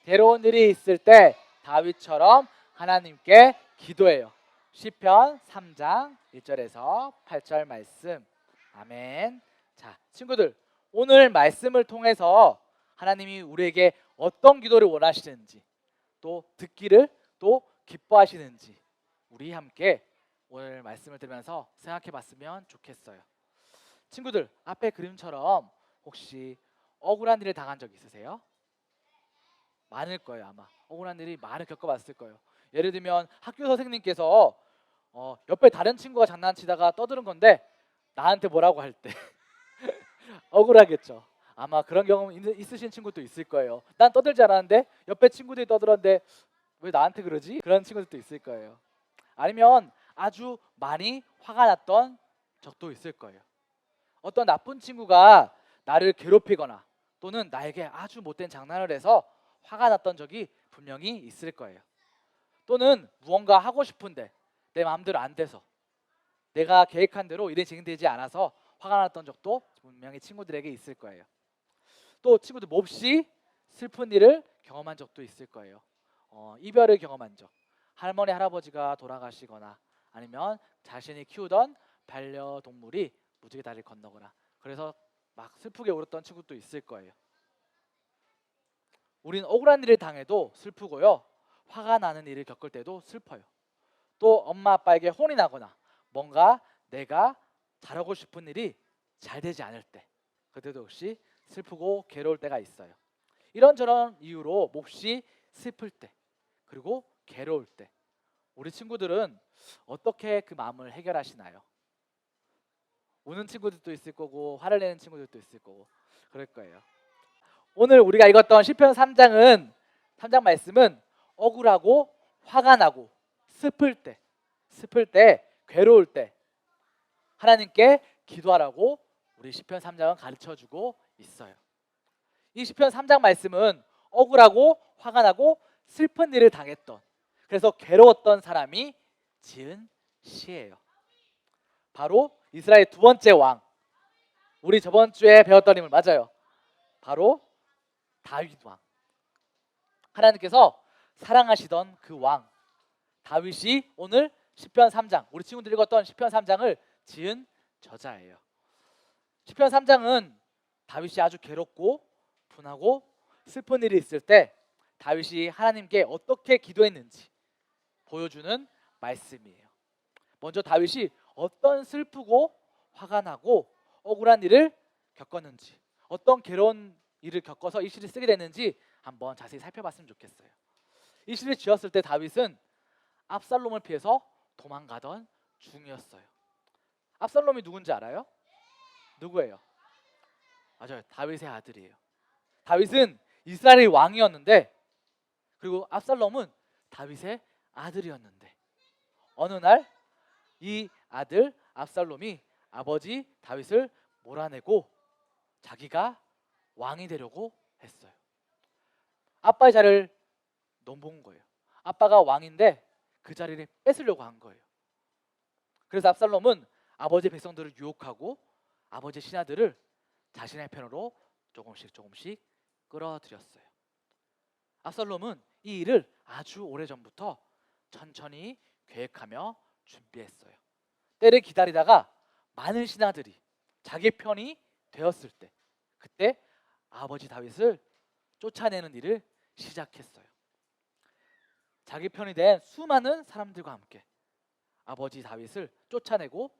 괴로운 일이 있을 때 다윗처럼 하나님께 기도해요. 시편 3장 1절에서 8절 말씀. 아멘. 자, 친구들, 오늘 말씀을 통해서 하나님이 우리에게 어떤 기도를 원하시는지, 또 듣기를 또 기뻐하시는지 우리 함께 오늘 말씀을 들으면서 생각해 봤으면 좋겠어요. 친구들, 앞에 그림처럼 혹시 억울한 일을 당한 적 있으세요? 많을 거예요. 아마 억울한 일이 많이 겪어봤을 거예요. 예를 들면 학교 선생님께서 옆에 다른 친구가 장난치다가 떠드는 건데 나한테 뭐라고 할 때 억울하겠죠. 아마 그런 경험 있으신 친구도 있을 거예요. 난 떠들지 않았는데 옆에 친구들이 떠들었는데 왜 나한테 그러지? 그런 친구들도 있을 거예요. 아니면 아주 많이 화가 났던 적도 있을 거예요. 어떤 나쁜 친구가 나를 괴롭히거나 또는 나에게 아주 못된 장난을 해서 화가 났던 적이 분명히 있을 거예요. 또는 무언가 하고 싶은데 내 마음대로 안 돼서 내가 계획한 대로 일이 진행되지 않아서 화가 났던 적도 분명히 친구들에게 있을 거예요. 또 친구들 몹시 슬픈 일을 경험한 적도 있을 거예요. 이별을 경험한 적, 할머니 할아버지가 돌아가시거나 아니면 자신이 키우던 반려동물이 무지개 다리를 건너거나 그래서 막 슬프게 울었던 친구도 있을 거예요. 우린 억울한 일을 당해도 슬프고요. 화가 나는 일을 겪을 때도 슬퍼요. 또 엄마 아빠에게 혼이 나거나 뭔가 내가 잘하고 싶은 일이 잘 되지 않을 때 그때도 역시 슬프고 괴로울 때가 있어요. 이런저런 이유로 몹시 슬플 때 그리고 괴로울 때 우리 친구들은 어떻게 그 마음을 해결하시나요? 우는 친구들도 있을 거고 화를 내는 친구들도 있을 거고 그럴 거예요. 오늘 우리가 읽었던 시편 3장 말씀은 억울하고 화가 나고 슬플 때, 괴로울 때 하나님께 기도하라고 우리 시편 3장은 가르쳐주고 있어요. 이 시편 3장 말씀은 억울하고 화가 나고 슬픈 일을 당했던 그래서 괴로웠던 사람이 지은 시예요. 바로 이스라엘 두 번째 왕, 우리 저번 주에 배웠던 인물 맞아요. 바로 다윗 왕. 하나님께서 사랑하시던 그 왕 다윗이 오늘 시편 3장 우리 친구들이 읽었던 시편 3장을 지은 저자예요. 시편 3장은 다윗이 아주 괴롭고 분하고 슬픈 일이 있을 때 다윗이 하나님께 어떻게 기도했는지 보여주는 말씀이에요. 먼저 다윗이 어떤 슬프고 화가 나고 억울한 일을 겪었는지 어떤 괴로운 일을 겪어서 이 시를 쓰게 됐는지 한번 자세히 살펴봤으면 좋겠어요. 이 시를 지었을 때 다윗은 압살롬을 피해서 도망가던 중이었어요. 압살롬이 누군지 알아요? 누구예요? 맞아요. 다윗의 아들이에요. 다윗은 이스라엘의 왕이었는데 그리고 압살롬은 다윗의 아들이었는데 어느 날 이 아들 압살롬이 아버지 다윗을 몰아내고 자기가 왕이 되려고 했어요. 아빠의 자리를 넘본 거예요. 아빠가 왕인데 그 자리를 뺏으려고 한 거예요. 그래서 압살롬은 아버지 백성들을 유혹하고 아버지 신하들을 자신의 편으로 조금씩 끌어들였어요. 압살롬은 이 일을 아주 오래전부터 천천히 계획하며 준비했어요. 때를 기다리다가 많은 신하들이 자기 편이 되었을 때 그때 아버지 다윗을 쫓아내는 일을 시작했어요. 자기 편이 된 수많은 사람들과 함께 아버지 다윗을 쫓아내고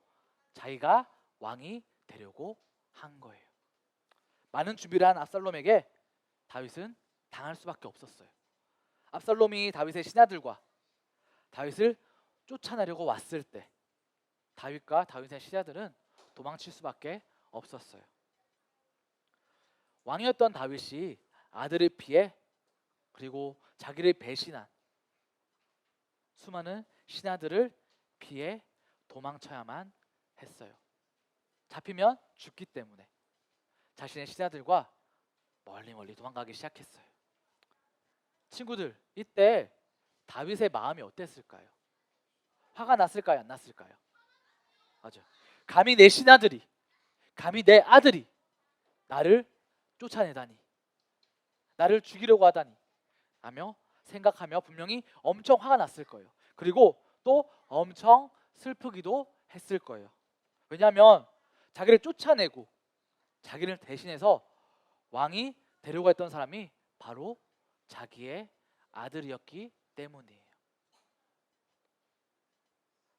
자기가 왕이 되려고 한 거예요. 많은 준비를 한 압살롬에게 다윗은 당할 수밖에 없었어요. 압살롬이 다윗의 신하들과 다윗을 쫓아내려고 왔을 때 다윗과 다윗의 신하들은 도망칠 수밖에 없었어요. 왕이었던 다윗이 아들을 피해 그리고 자기를 배신한 수많은 신하들을 피해 도망쳐야만 했어요. 잡히면 죽기 때문에 자신의 신하들과 멀리 도망가기 시작했어요. 친구들, 이때 다윗의 마음이 어땠을까요? 화가 났을까요? 안 났을까요? 맞아요. 감히 내 신하들이, 감히 내 아들이 나를 쫓아내다니, 나를 죽이려고 하다니 하며 생각하며 분명히 엄청 화가 났을 거예요. 그리고 또 엄청 슬프기도 했을 거예요. 왜냐하면 자기를 쫓아내고 자기를 대신해서 왕이 데려가 있던 사람이 바로 자기의 아들이었기 때문이에요.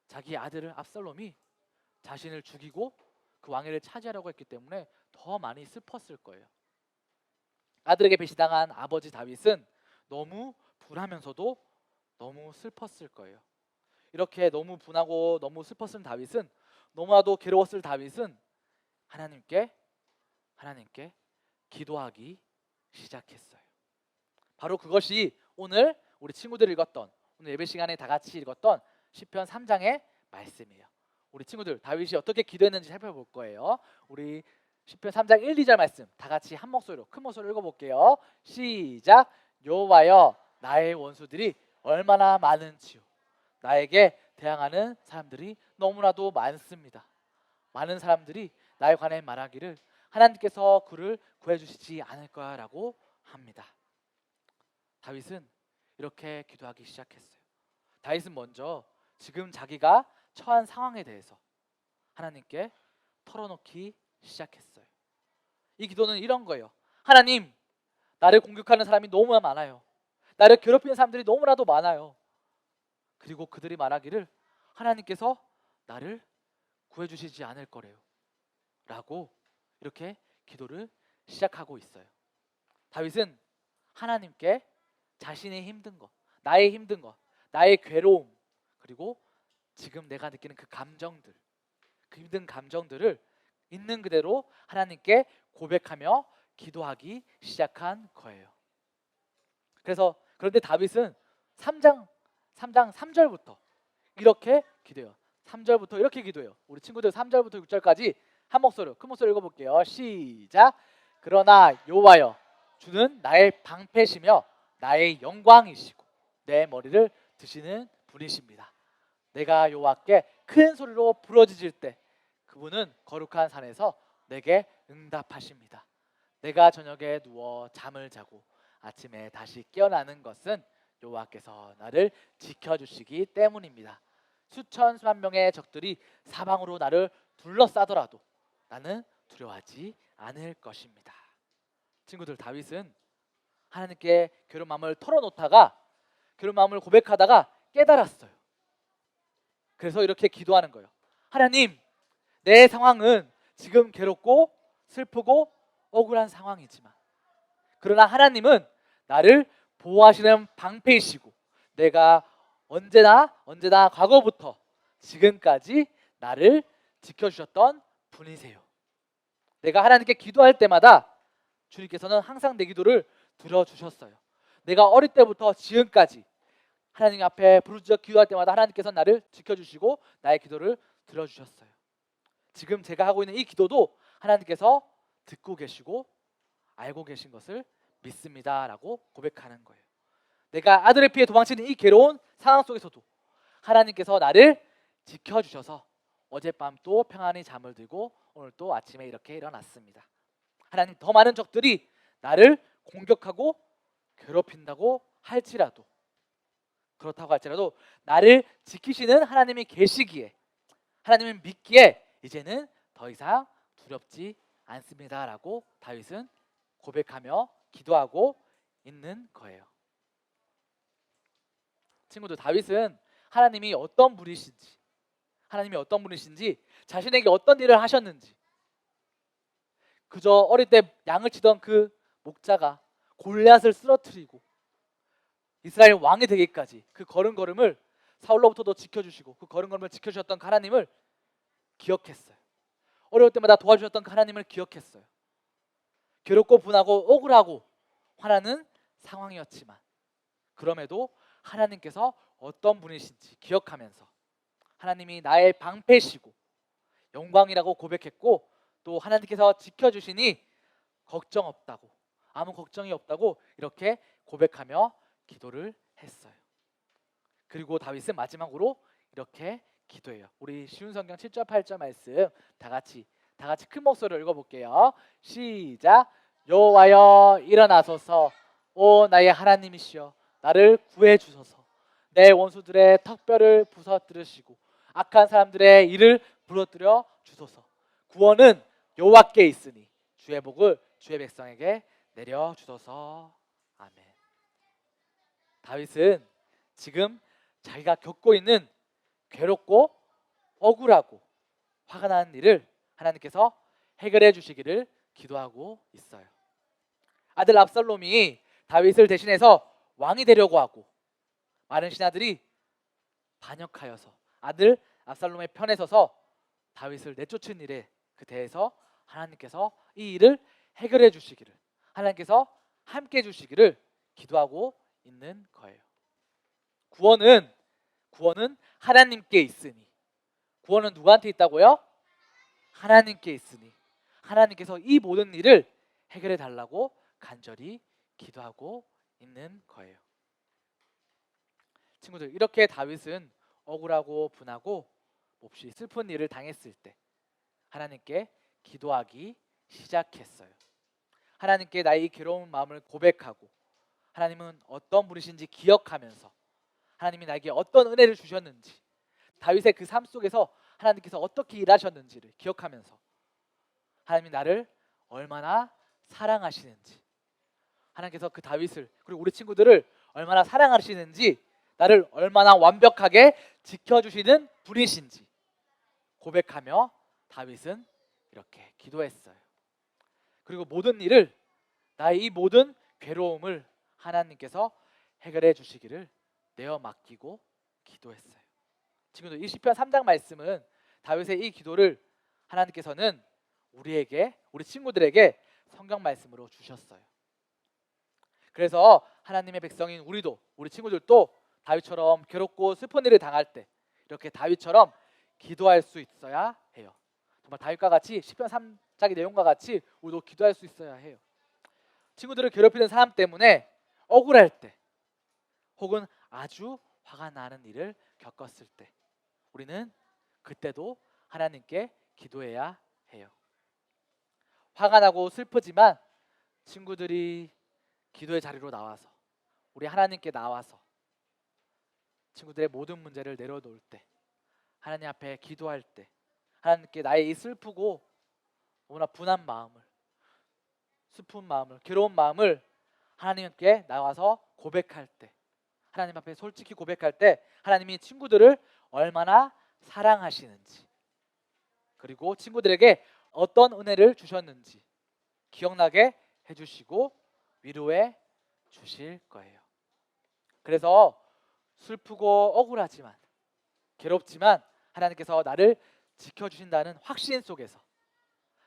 자기의 아들을 압살롬이 자신을 죽이고 그 왕위를 차지하려고 했기 때문에 더 많이 슬펐을 거예요. 아들에게 배신당한 아버지 다윗은 너무 분하면서도 너무 슬펐을 거예요. 이렇게 너무 분하고 너무 슬펐을 다윗은, 너무나도 괴로웠을 다윗은 하나님께 기도하기 시작했어요. 바로 그것이 오늘 우리 친구들이 읽었던, 오늘 예배 시간에 다 같이 읽었던 시편 3장의 말씀이에요. 우리 친구들 다윗이 어떻게 기도했는지 살펴볼 거예요. 우리 시편 3장 1, 2절 말씀 다 같이 한 목소리로 큰 목소리로 읽어볼게요. 시작. 여호와여, 나의 원수들이 얼마나 많은지요. 나에게 대항하는 사람들이 너무나도 많습니다. 많은 사람들이 나에 관해 말하기를 하나님께서 그를 구해주시지 않을 거야 라고 합니다. 다윗은 이렇게 기도하기 시작했어요. 다윗은 먼저 지금 자기가 처한 상황에 대해서 하나님께 털어놓기 시작했어요. 이 기도는 이런 거예요. 하나님, 나를 공격하는 사람이 너무나 많아요. 나를 괴롭히는 사람들이 너무나도 많아요. 그리고 그들이 말하기를 하나님께서 나를 구해주시지 않을 거래요 라고 이렇게 기도를 시작하고 있어요. 다윗은 하나님께 자신의 힘든 것, 나의 힘든 것, 나의 괴로움, 그리고 지금 내가 느끼는 그 감정들, 그 힘든 감정들을 있는 그대로 하나님께 고백하며 기도하기 시작한 거예요. 그런데 다윗은 3장 3절부터 이렇게 기도해요. 3절부터 이렇게 기도해요. 우리 친구들 3절부터 6절까지 한 목소리로 큰 목소리로 읽어볼게요. 시작. 그러나 여호와여, 주는 나의 방패시며 나의 영광이시고 내 머리를 드시는 분이십니다. 내가 여호와께 큰 소리로 부르짖을 때 그분은 거룩한 산에서 내게 응답하십니다. 내가 저녁에 누워 잠을 자고 아침에 다시 깨어나는 것은 여호와께서 나를 지켜주시기 때문입니다. 수천 수만 명의 적들이 사방으로 나를 둘러싸더라도 나는 두려워하지 않을 것입니다. 친구들, 다윗은 하나님께 괴로운 마음을 털어놓다가, 괴로운 마음을 고백하다가 깨달았어요. 그래서 이렇게 기도하는 거예요. 하나님, 내 상황은 지금 괴롭고 슬프고 억울한 상황이지만 그러나 하나님은 나를 보호하시는 방패이시고 내가 언제나 과거부터 지금까지 나를 지켜주셨던 분이세요. 내가 하나님께 기도할 때마다 주님께서는 항상 내 기도를 들어주셨어요. 내가 어릴 때부터 지금까지 하나님 앞에 부르짖어 기도할 때마다 하나님께서 나를 지켜주시고 나의 기도를 들어주셨어요. 지금 제가 하고 있는 이 기도도 하나님께서 듣고 계시고 알고 계신 것을 믿습니다 라고 고백하는 거예요. 내가 아들을 피해 도망치는 이 괴로운 상황 속에서도 하나님께서 나를 지켜주셔서 어젯밤 또 평안히 잠을 들고 오늘 또 아침에 이렇게 일어났습니다. 하나님, 더 많은 적들이 나를 공격하고 괴롭힌다고 할지라도, 그렇다고 할지라도 나를 지키시는 하나님이 계시기에, 하나님을 믿기에 이제는 더 이상 두렵지 않습니다 라고 다윗은 고백하며 기도하고 있는 거예요. 친구들, 다윗은 하나님이 어떤 분이신지, 자신에게 어떤 일을 하셨는지, 그저 어릴 때 양을 치던 그 목자가 골리앗을 쓰러뜨리고 이스라엘 왕이 되기까지 그 걸음걸음을 사울로부터도 지켜주시고 그 걸음걸음을 지켜주셨던 하나님을 기억했어요. 어려울 때마다 도와주셨던 그 하나님을 기억했어요. 괴롭고 분하고 억울하고 화나는 상황이었지만 그럼에도 하나님께서 어떤 분이신지 기억하면서 하나님이 나의 방패시고 영광이라고 고백했고, 또 하나님께서 지켜주시니 걱정 없다고, 아무 걱정이 없다고 이렇게 고백하며 기도를 했어요. 그리고 다윗은 마지막으로 이렇게 기도해요. 우리 쉬운 성경 7절 8절 말씀 다 같이 큰 목소리로 읽어볼게요. 시작. 여호와여 일어나소서, 오 나의 하나님이시여 나를 구해 주소서. 내 원수들의 턱뼈를 부서뜨리시고 악한 사람들의 이를 부러뜨려 주소서. 구원은 여호와께 있으니 주의 복을 주의 백성에게 내려 주소서. 아멘. 다윗은 지금 자기가 겪고 있는 괴롭고 억울하고 화가 나는 일을 하나님께서 해결해 주시기를 기도하고 있어요. 아들 압살롬이 다윗을 대신해서 왕이 되려고 하고 많은 신하들이 반역하여서 아들 압살롬의 편에 서서 다윗을 내쫓은 일에 그 대해서 하나님께서 이 일을 해결해 주시기를, 하나님께서 함께 해 주시기를 기도하고 있는 거예요. 구원은 하나님께 있으니, 구원은 누구한테 있다고요? 하나님께 있으니 하나님께서 이 모든 일을 해결해 달라고 간절히 기도하고 있는 거예요. 친구들, 이렇게 다윗은 억울하고 분하고 몹시 슬픈 일을 당했을 때 하나님께 기도하기 시작했어요. 하나님께 나의 괴로운 마음을 고백하고 하나님은 어떤 분이신지 기억하면서 하나님이 나에게 어떤 은혜를 주셨는지, 다윗의 그 삶 속에서 하나님께서 어떻게 일하셨는지를 기억하면서 하나님이 나를 얼마나 사랑하시는지, 하나님께서 그 다윗을 그리고 우리 친구들을 얼마나 사랑하시는지, 나를 얼마나 완벽하게 지켜주시는 분이신지 고백하며 다윗은 이렇게 기도했어요. 그리고 모든 일을, 나의 이 모든 괴로움을 하나님께서 해결해 주시기를 내어 맡기고 기도했어요. 친구들, 이 시편 3장 말씀은 다윗의 이 기도를 하나님께서는 우리 친구들에게 성경 말씀으로 주셨어요. 그래서 하나님의 백성인 우리 친구들도 다윗처럼 괴롭고 슬픈 일을 당할 때 이렇게 다윗처럼 기도할 수 있어야 해요. 정말 다윗과 같이 시편 3장의 내용과 같이 우리도 기도할 수 있어야 해요. 친구들을 괴롭히는 사람 때문에 억울할 때 혹은 아주 화가 나는 일을 겪었을 때 우리는 그때도 하나님께 기도해야 해요. 화가 나고 슬프지만 친구들이 기도의 자리로 나와서, 우리 하나님께 나와서 친구들의 모든 문제를 내려놓을 때, 하나님 앞에 기도할 때, 하나님께 나의 이 슬프고 너무나 분한 마음을, 슬픈 마음을, 괴로운 마음을 하나님께 나와서 고백할 때, 하나님 앞에 솔직히 고백할 때 하나님이 친구들을 얼마나 사랑하시는지, 그리고 친구들에게 어떤 은혜를 주셨는지 기억나게 해주시고 위로해 주실 거예요. 그래서 슬프고 억울하지만, 괴롭지만 하나님께서 나를 지켜주신다는 확신 속에서,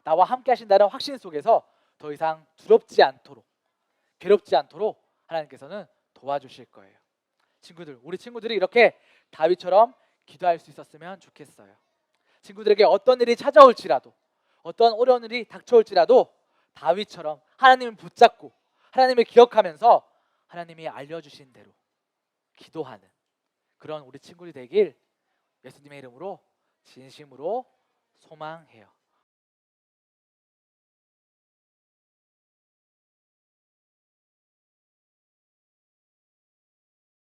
나와 함께 하신다는 확신 속에서 더 이상 두렵지 않도록, 괴롭지 않도록 하나님께서는 도와주실 거예요. 친구들, 우리 친구들이 이렇게 다윗처럼 기도할 수 있었으면 좋겠어요. 친구들에게 어떤 일이 찾아올지라도, 어떤 어려운 일이 닥쳐올지라도 다윗처럼 하나님을 붙잡고 하나님을 기억하면서 하나님이 알려주신 대로 기도하는 그런 우리 친구들이 되길 예수님의 이름으로 진심으로 소망해요.